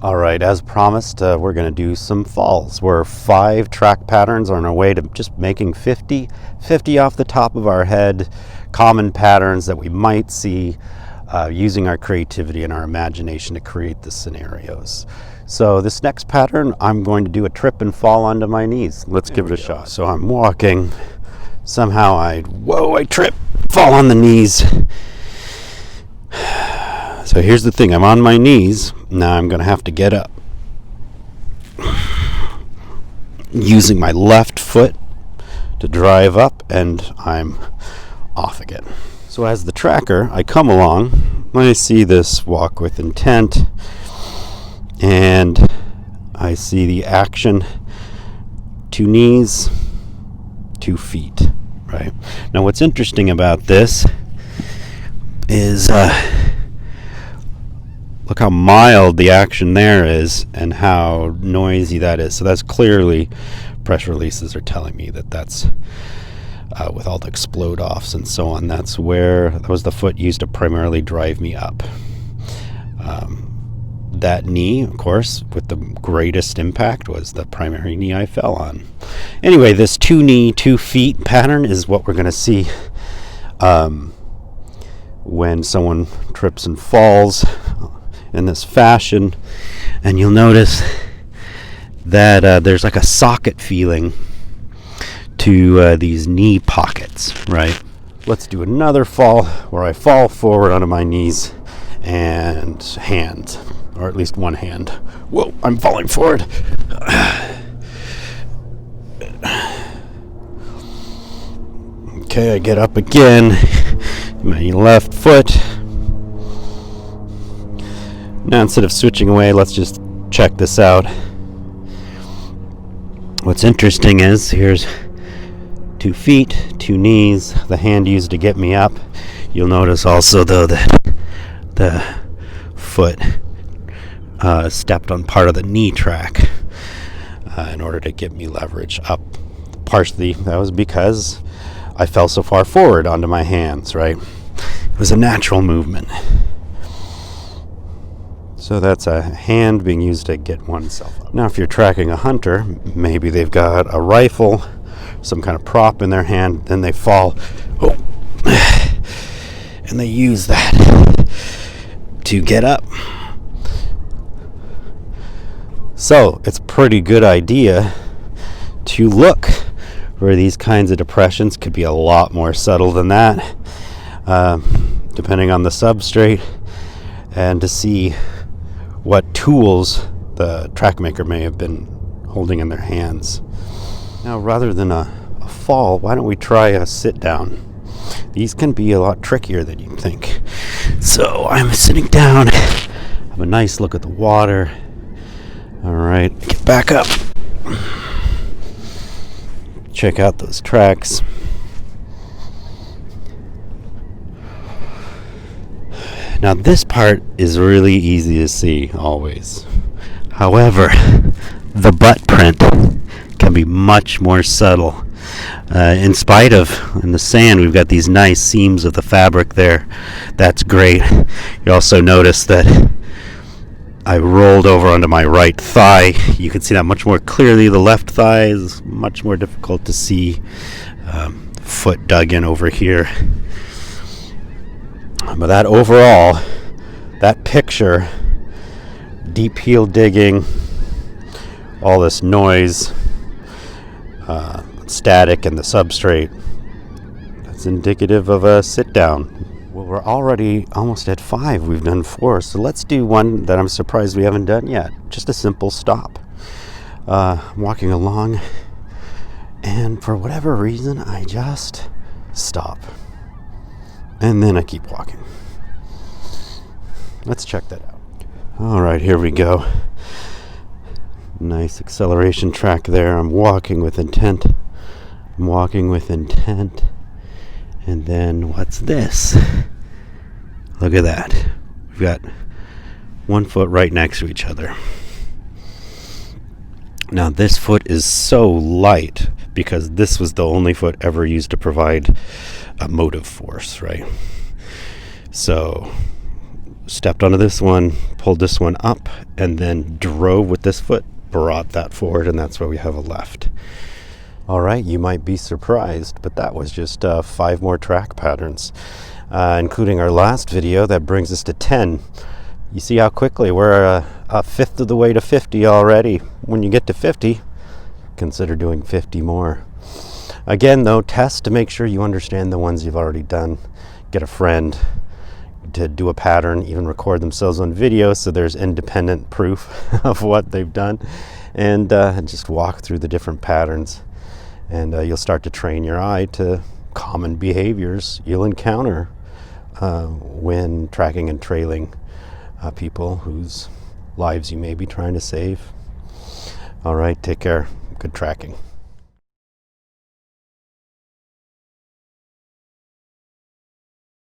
All right, as promised, we're going to do some falls. We're 5 track patterns on our way to just making 50 off the top of our head, common patterns that we might see using our creativity and our imagination to create the scenarios. So this next pattern, I'm going to do a trip and fall onto my knees. Let's give it a shot. So I'm walking, somehow I trip, fall on the knees. So here's the thing, I'm on my knees. Now I'm going to have to get up. Using my left foot to drive up, and I'm off again. So as the tracker, I come along, I see this walk with intent, and I see the action, 2 knees, 2 feet, right? Now what's interesting about this is look how mild the action there is and how noisy that is. So that's clearly press releases are telling me that's with all the explode offs and so on. That was the foot used to primarily drive me up. That knee, of course, with the greatest impact was the primary knee I fell on. Anyway, this 2 knee, 2 feet pattern is what we're going to see when someone trips and falls in this fashion. And you'll notice that there's like a socket feeling to these knee pockets, right? Let's do another fall where I fall forward onto my knees and hands, or at least one hand. Whoa, I'm falling forward. Okay, I get up again, my left foot. Now instead of switching away, let's just check this out. What's interesting is here's 2 feet, 2 knees, the hand used to get me up. You'll notice also though that the foot stepped on part of the knee track in order to get me leverage up. Partially that was because I fell so far forward onto my hands, right? It was a natural movement. So that's a hand being used to get oneself up. Now if you're tracking a hunter, maybe they've got a rifle, some kind of prop in their hand, then they fall, and they use that to get up. So it's a pretty good idea to look for these kinds of depressions. Could be a lot more subtle than that, depending on the substrate, and to see what tools the track maker may have been holding in their hands. Now, rather than a fall, why don't we try a sit down? These can be a lot trickier than you think. So I'm sitting down, have a nice look at the water. All right, get back up. Check out those tracks. Now this part is really easy to see always. However, the butt print can be much more subtle. In spite of, in the sand, we've got these nice seams of the fabric there. That's great. You also notice that I rolled over onto my right thigh. You can see that much more clearly. The left thigh is much more difficult to see. Foot dug in over here. But that overall, that picture, deep heel digging, all this noise, static in the substrate, that's indicative of a sit down. Well, we're already almost at 5. We've done 4. So let's do one that I'm surprised we haven't done yet. Just a simple stop. I'm walking along, and for whatever reason, I just stop. And then I keep walking. Let's check that out. All right, here we go. Nice acceleration track there. I'm walking with intent. I'm walking with intent. And then what's this? Look at that. We've got 1 foot right next to each other. Now this foot is so light because this was the only foot ever used to provide a motive force, right? So stepped onto this one, pulled this one up, and then drove with this foot, brought that forward, and that's why we have a left. All right, you might be surprised, but that was just 5 more track patterns, including our last video. That brings us to 10. You see how quickly we're a fifth of the way to 50 already. When you get to 50, consider doing 50 more. Again, though, test to make sure you understand the ones you've already done. Get a friend to do a pattern, even record themselves on video so there's independent proof of what they've done, and just walk through the different patterns, and you'll start to train your eye to common behaviors you'll encounter when tracking and trailing people whose lives you may be trying to save. All right, take care. Good tracking.